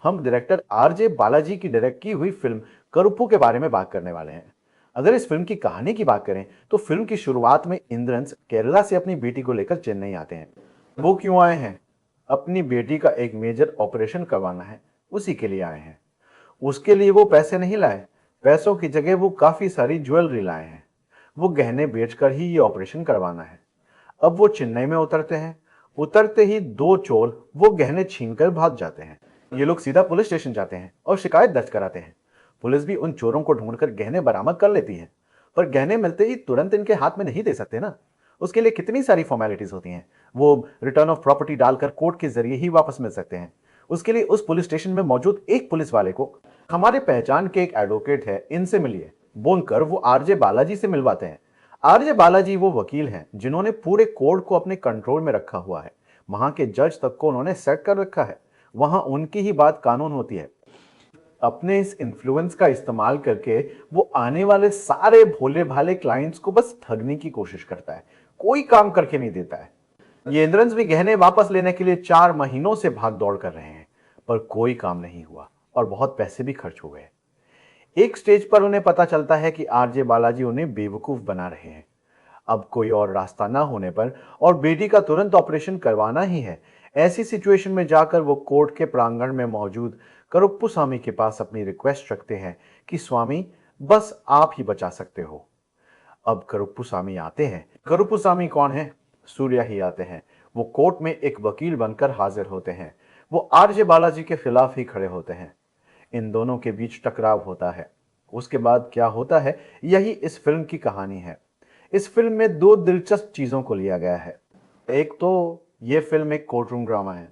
हम director RJ Balaji की direct की हुई फिल्म करुप्पू के बारे में बात करने वाले हैं। अगर इस फिल्म की कहानी की बात करें तो फिल्म की शुरुआत में इंद्रंस केरला से अपनी बेटी को लेकर चेन्नई आते हैं। वो क्यों आए हैं? अपनी बेटी का एक मेजर ऑपरेशन करवाना है, उसी के लिए आए हैं। उसके लिए वो पैसे नहीं लाए, पैसों की जगह वो काफी सारी ज्वेलरी लाए हैं। वो गहने बेचकर ही ये ऑपरेशन करवाना है। अब वो चेन्नई में उतरते हैं। उतरते ही दो चोर वो गहने छीनकर भाग जाते हैं। ये लोग सीधा पुलिस स्टेशन जाते हैं और शिकायत दर्ज कराते हैं। पुलिस भी उन चोरों को ढूंढकर गहने बरामद कर लेती है। पर गहने मिलते ही तुरंत इनके हाथ में नहीं दे सकते ना। उसके लिए कितनी सारी फॉर्मेलिटीज होती हैं। वो रिटर्न ऑफ प्रॉपर्टी डालकर कोर्ट के जरिए ही वापस मिल सकते हैं। उसके लिए उस पुलिस स्टेशन में मौजूद एक पुलिस वाले को हमारे पहचान के एक एडवोकेट है, इनसे मिलिए बोलकर वो आरजे बालाजी से मिलवाते हैं। आरजे बालाजी वो वकील हैं जिन्होंने पूरे कोर्ट को अपने कंट्रोल में रखा हुआ है। वहां के जज तक को उन्होंने सेट कर रखा है। वहां उनकी ही बात कानून होती है। अपने इस इन्फ्लुएंस का इस्तेमाल करके वो आने वाले सारे भोले भाले क्लाइंट्स को बस ठगने की कोशिश करता है, कोई काम करके नहीं देता है। ये इंद्रंस भी गहने वापस लेने के लिए 4 महीनों से भाग दौड़ कर रहे हैं, पर कोई काम नहीं हुआ और बहुत पैसे भी खर्च हो गए। एक स्टेज पर उन्हें पता चलता है कि आरजे बालाजी उन्हें बेवकूफ बना रहे हैं। अब कोई और रास्ता ना होने पर और बेटी का तुरंत ऑपरेशन करवाना ही है, ऐसी सिचुएशन में जाकर वो कोर्ट के प्रांगण में मौजूद करुप्पू स्वामी के पास अपनी रिक्वेस्ट रखते हैं कि स्वामी, बस आप ही बचा सकते हो। अब करुप्पू स्वामी आते हैं। करुप्पू स्वामी कौन है? सूर्या ही आते हैं। वो कोर्ट में एक वकील बनकर हाजिर होते हैं। वो आरजे बालाजी के खिलाफ ही खड़े होते हैं। इन दोनों के बीच टकराव होता है। उसके बाद क्या होता है, यही इस फिल्म की कहानी है। इस फिल्म में दो दिलचस्प चीजों को लिया गया है। एक तो ये फिल्म एक कोर्ट रूम ड्रामा है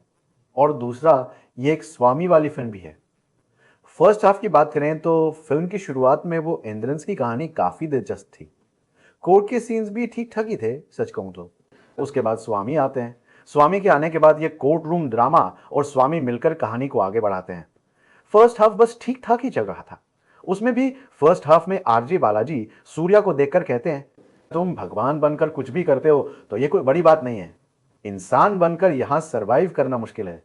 और दूसरा ये एक स्वामी वाली फिल्म भी है। फर्स्ट हाफ की बात करें तो फिल्म की शुरुआत में वो इंद्रंस की कहानी काफी दिलचस्प थी। कोर्ट के सीन्स भी ठीक ठाक ही थे सच कहूं तो। उसके बाद स्वामी आते हैं। स्वामी के आने के बाद ये कोर्ट रूम ड्रामा और स्वामी मिलकर कहानी को आगे बढ़ाते हैं। फर्स्ट हाफ बस ठीक ठाक ही चल रहा था। उसमें भी फर्स्ट हाफ में आरजे बालाजी सूर्या को देखकर कहते हैं, तुम भगवान बनकर कुछ भी करते हो तो ये कोई बड़ी बात नहीं है, इंसान बनकर यहां सरवाइव करना मुश्किल है।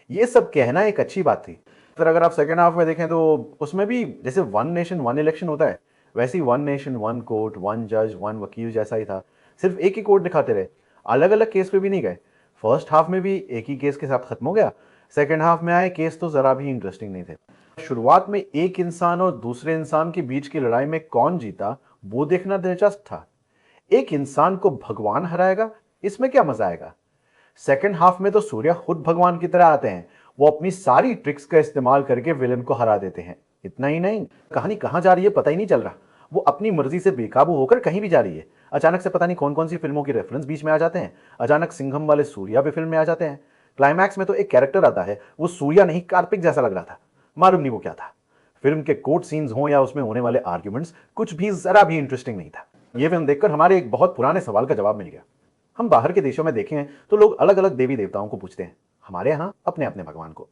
ये सब कहना एक अच्छी बात थी। फिर अगर आप सेकेंड हाफ में देखें तो उसमें भी जैसे वन नेशन वन इलेक्शन होता है, वैसे ही one nation one court one जज वन वकील जैसा ही था। सिर्फ एक ही कोर्ट दिखाते रहे, अलग अलग केस पे भी नहीं गए। फर्स्ट हाफ में भी एक ही केस के साथ खत्म हो गया। सेकेंड हाफ में आए केस तो जरा भी इंटरेस्टिंग नहीं थे। शुरुआत में एक इंसान और दूसरे इंसान के बीच की लड़ाई में कौन जीता वो देखना दिलचस्प था। एक इंसान को भगवान हराएगा, इसमें क्या मजा आएगा। सेकेंड हाफ में तो सूर्या खुद भगवान की तरह आते हैं। वो अपनी सारी ट्रिक्स का इस्तेमाल करके विलन को हरा देते हैं। इतना ही नहीं, कहानी कहां जा रही है पता ही नहीं चल रहा। वो अपनी मर्जी से बेकाबू होकर कहीं भी जा रही है। अचानक से पता नहीं कौन कौन सी फिल्मों के रेफरेंस बीच में आ जाते हैं। अचानक सिंघम वाले सूर्या भी फिल्म में आ जाते हैं। क्लाइमैक्स में तो एक कैरेक्टर आता है, वो सूर्या नहीं कार्तिक जैसा लग रहा था, मालूम नहीं वो क्या था। फिल्म के कोर्ट सीन्स हो या उसमें होने वाले आर्ग्यूमेंट्स, कुछ भी जरा भी इंटरेस्टिंग नहीं था। यह फिल्म देखकर हमारे एक बहुत पुराने सवाल का जवाब मिल गया। हम बाहर के देशों में देखें तो लोग अलग अलग देवी देवताओं को पूछते हैं, हमारे यहाँ अपने अपने भगवान को।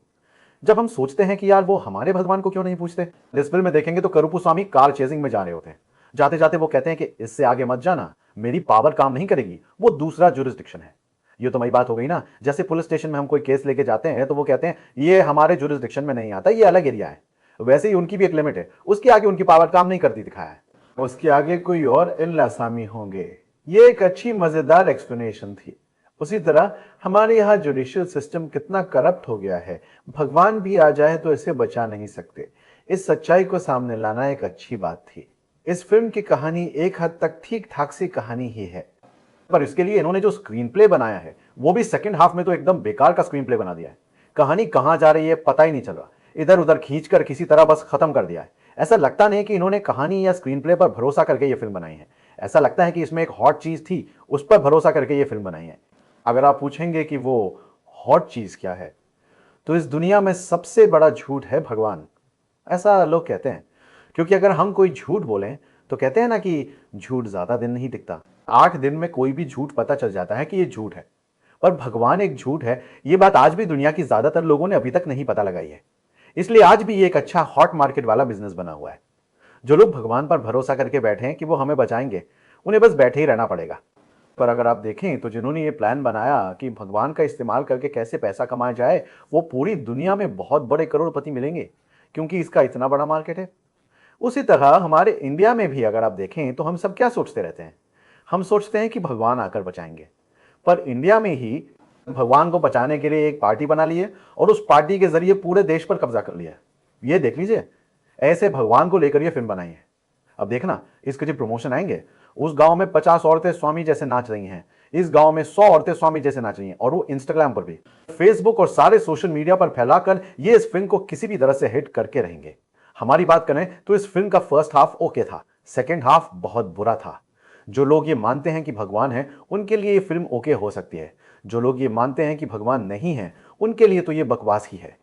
जब हम सोचते हैं कि यार वो हमारे भगवान को क्यों नहीं पूछते, इस फिल्म में देखेंगे तो करुप्पू स्वामी कार चेजिंग में जा रहे होते हैं। जाते जाते वो कहते हैं कि इससे आगे मत जाना, मेरी पावर काम नहीं करेगी, वो दूसरा जुरिस्डिक्शन है। ये तो वही बात हो गई ना, जैसे पुलिस स्टेशन में हम कोई केस लेके जाते हैं तो वो कहते हैं ये हमारे जुरिस्डिक्शन में नहीं आता, ये अलग एरिया है। वैसे ही उनकी भी एक लिमिट है, उसके आगे उनकी पावर काम नहीं करती दिखाया है। उसके आगे कोई और इन लासामी होंगे। ये एक अच्छी मजेदार एक्सप्लेनेशन थी। उसी तरह हमारे यहाँ जुडिशियल सिस्टम कितना करप्ट हो गया है, भगवान भी आ जाए तो इसे बचा नहीं सकते। इस सच्चाई को सामने लाना एक अच्छी बात थी। इस फिल्म की कहानी एक हद तक ठीक ठाक सी कहानी ही है, पर इसके लिए इन्होंने जो स्क्रीन प्ले बनाया है वो भी सेकंड हाफ में तो एकदम बेकार का स्क्रीन प्ले बना दिया है। कहानी कहां जा रही है पता ही नहीं चल रहा, इधर उधर खींचकर किसी तरह बस खत्म कर दिया है। ऐसा लगता नहीं कि इन्होंने कहानी या स्क्रीन प्ले पर भरोसा करके ये फिल्म बनाई है। ऐसा लगता है कि इसमें एक हॉट चीज थी, उस पर भरोसा करके ये फिल्म बनाई है। अगर आप पूछेंगे कि वो हॉट चीज क्या है, तो इस दुनिया में सबसे बड़ा झूठ है भगवान, ऐसा लोग कहते हैं। क्योंकि अगर हम कोई झूठ बोलें तो कहते हैं ना कि झूठ ज्यादा दिन नहीं टिकता, 8 दिन में कोई भी झूठ पता चल जाता है कि ये झूठ है। पर भगवान एक झूठ है, ये बात आज भी दुनिया की ज्यादातर लोगों ने अभी तक नहीं पता लगाई है। इसलिए आज भी ये एक अच्छा हॉट मार्केट वाला बिजनेस बना हुआ है। जो लोग भगवान पर भरोसा करके बैठे हैं कि वो हमें बचाएंगे, उन्हें बस बैठे ही रहना पड़ेगा। पर अगर आप देखें तो जिन्होंने ये प्लान बनाया कि भगवान का इस्तेमाल करके कैसे पैसा कमाया जाए, वो पूरी दुनिया में बहुत बड़े करोड़पति मिलेंगे, क्योंकि इसका इतना बड़ा मार्केट है। उसी तरह हमारे इंडिया में भी अगर आप देखें तो हम सब क्या सोचते रहते हैं? हम सोचते हैं कि भगवान आकर बचाएंगे। पर इंडिया में ही भगवान को बचाने के लिए एक पार्टी बना ली है और उस पार्टी के जरिए पूरे देश पर कब्जा कर लिया है। ये देख लीजिए, ऐसे भगवान को लेकर ये फिल्म बनाई है। अब देखना, इसके जो प्रमोशन आएंगे, उस गांव में 50 औरतें स्वामी जैसे नाच रही हैं, इस गांव में 100 औरतें स्वामी जैसे नाच रही हैं, और वो इंस्टाग्राम पर भी, फेसबुक और सारे सोशल मीडिया पर फैलाकर ये इस फिल्म को किसी भी तरह से हिट करके रहेंगे। हमारी बात करें तो इस फिल्म का फर्स्ट हाफ ओके था, सेकेंड हाफ बहुत बुरा था। जो लोग ये मानते हैं कि भगवान है, उनके लिए ये फिल्म ओके हो सकती है। जो लोग ये मानते हैं कि भगवान नहीं है, उनके लिए तो ये बकवास ही है।